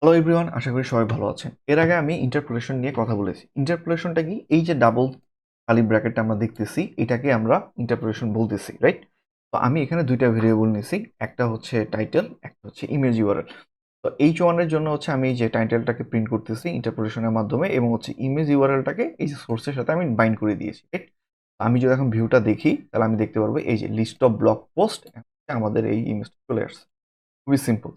Hello everyone, আশা করি সবাই ভালো আছেন। এর আগে আমি ইন্টারপোলেশন নিয়ে কথা বলেছি। ইন্টারপোলেশনটা কি? এই যে ডাবল কার্লি ব্র্যাকেটটা আমরা দেখতেছি, এটাকে আমরা ইন্টারপোলেশন বলতেছি, রাইট? তো আমি এখানে ২ টা ভেরিয়েবল নিছি। একটা হচ্ছে টাইটেল, একটা হচ্ছে ইমেজ ইউআরএল। তো H1 এর জন্য হচ্ছে আমি এই যে টাইটেলটাকে প্রিন্ট করতেছি ইন্টারপোলেশনের মাধ্যমে এবং হচ্ছে ইমেজ ইউআরএলটাকে এই যে সোর্সের সাথে আমি বাইন্ড করে দিয়েছি, রাইট? আমি যদি এখন ভিউটা দেখি, তাহলে আমি দেখতে পারবো এই যে লিস্ট অফ ব্লগ পোস্ট আমাদের এই ইমেজটা চলে আসছে। খুবই সিম্পল।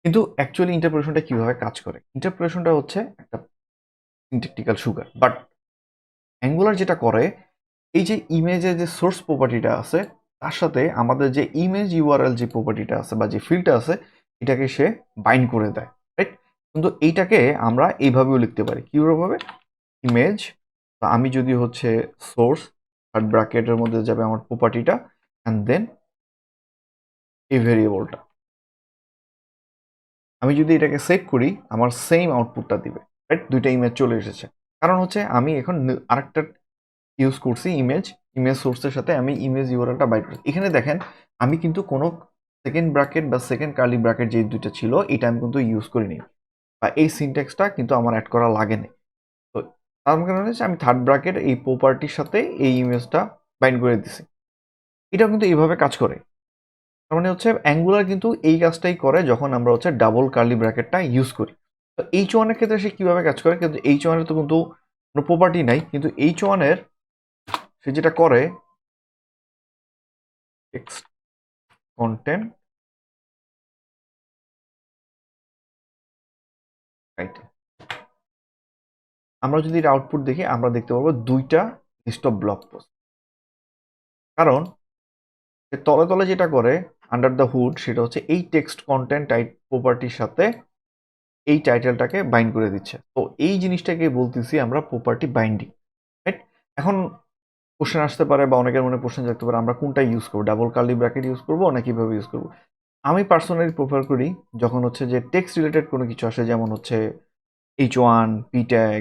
কিন্তু অ্যাকচুয়ালি ইন্টারপ্রিটেশনটা কিভাবে কাজ করে? ইন্টারপ্রিটেশনটা হচ্ছে একটা সিনট্যাকটিক্যাল সুগার। বাট অ্যাঙ্গুলার যেটা করে, এই যে ইমেজের যে সোর্স প্রপার্টিটা আছে, তার সাথে আমাদের যে ইমেজ ইউআরএল যে প্রপার্টিটা আছে বা যে ফিল্ডটা আছে, এটাকে সে বাইন্ড করে দেয়, রাইট? কিন্তু এইটাকে আমরা এইভাবেও লিখতে পারি। কিভাবে? ইমেজ, আমি যদি হচ্ছে সোর্স থার্ড ব্র্যাকেটের মধ্যে যাবে আমার প্রপার্টিটা, অ্যান্ড দেন এই ভেরিয়েবলটা। আমি যদি এটাকে সেভ করি, আমার সেম আউটপুটটা দিবে, রাইট? ২ টা ইমেজ চলে এসেছে। কারণ হচ্ছে আমি এখন আরেকটা ইউজ করছি ইমেজ সোর্সের সাথে আমি ইমেজ ইউআরএলটা বাইর করছি। এখানে দেখেন আমি কিন্তু কোনো সেকেন্ড ব্র্যাকেট বা সেকেন্ড কার্লি ব্র্যাকেট যে ২ টা ছিল, এটা আমি কিন্তু ইউজ করিনি। বা এই সিনট্যাক্সটা কিন্তু আমার এড করা লাগেনি। তো তার কারণে হচ্ছে আমি থার্ড ব্র্যাকেট এই প্রপার্টির সাথে এই ইমেজটা বাইন্ড করে দিছি। এটাও কিন্তু এইভাবে কাজ করে। তার মানে হচ্ছে অ্যাঙ্গুলার কিন্তু এই কাজটাই করে যখন আমরা হচ্ছে ডাবল কার্লি ব্র্যাকেটটা ইউজ করি। তো H1 এর ক্ষেত্রে সে কিভাবে কাজ করে? কিন্তু H1 এর তো কিন্তু কোনো প্রপার্টি নাই। কিন্তু H1 এর সে যেটা করে, টেক্সট কন্টেন্ট টাইটেল। আমরা যদি এর আউটপুট দেখি, আমরা দেখতে পারবো ২ টা লিস্ট অফ ব্লগ পোস্ট। কারণ সে তলে, তলে যেটা করে আন্ডার দ্য হুড, সেটা হচ্ছে এই টেক্সট কনটেন্ট টাইপ প্রপার্টির সাথে এই টাইটেলটাকে বাইন্ড করে দিচ্ছে। তো এই জিনিসটাকে বলতেছি আমরা প্রপার্টি বাইন্ডিং, রাইট? এখন কোশ্চেন আসতে পারে বা অনেকের মনে প্রশ্ন জাগতে পারে, আমরা কোনটা ইউজ করবো? ডাবল কার্লি ব্র্যাকেট ইউজ করবো না কিভাবে ইউজ করবো? আমি পার্সোনালি প্রেফার করি যখন হচ্ছে যে টেক্সট রিলেটেড কোনো কিছু আসে, যেমন হচ্ছে H1, পি ট্যাগ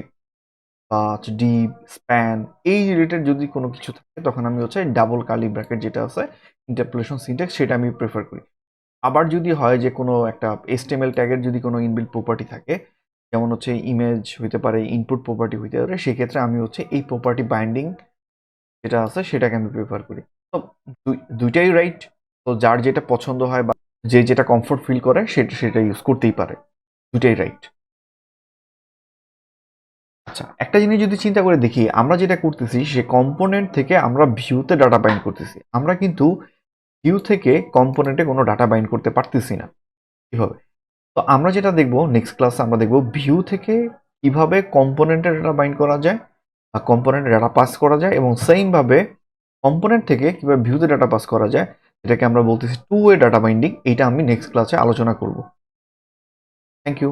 বা হচ্ছে ডিপ, স্প্যান, এই রিলেটেড যদি কোনো কিছু থাকে, তখন আমি হচ্ছে ডাবল কার্লি ব্র্যাকেট যেটা আছে ইন্টারপোলেশন সিনট্যাক্স, সেটা আমি প্রেফার করি। আবার যদি হয় যে কোনো একটা HTML ট্যাগের যদি কোনো ইনবিল্ট প্রপার্টি থাকে, যেমন হচ্ছে ইমেজ হইতে পারে, ইনপুট প্রপার্টি হইতে পারে, সেক্ষেত্রে আমি হচ্ছে এই প্রপার্টি বাইন্ডিং যেটা আছে সেটাকে আমি প্রেফার করি। তো দুইটাই রাইট। তো যার যেটা পছন্দ হয় বা যে যেটা কমফোর্ট ফিল করে সেটা সেটা ইউজ করতেই পারে। দুইটাই রাইট। আচ্ছা, একটা জিনিস যদি চিন্তা করে দেখি, আমরা যেটা করতেছি সে কম্পোনেন্ট থেকে আমরা ভিউতে ডাটা বাইন্ড করতেছি। আমরা কিন্তু ভিউ থেকে কম্পোনেন্টে কোনো ডাটা বাইন্ড করতে পারতেছি না। কিভাবে? তো আমরা যেটা দেখব নেক্সট ক্লাসে, আমরা দেখব ভিউ থেকে কিভাবে কম্পোনেন্টে ডাটা বাইন্ড করা যায় বা কম্পোনেন্টে ডাটা পাস করা যায়, এবং সেম ভাবে কম্পোনেন্ট থেকে কিভাবে ভিউতে ডাটা পাস করা যায়, এটাকে আমরা বলতেছি টু ওয়ে ডাটা বাইন্ডিং। এটা আমি নেক্সট ক্লাসে আলোচনা করব। Thank you.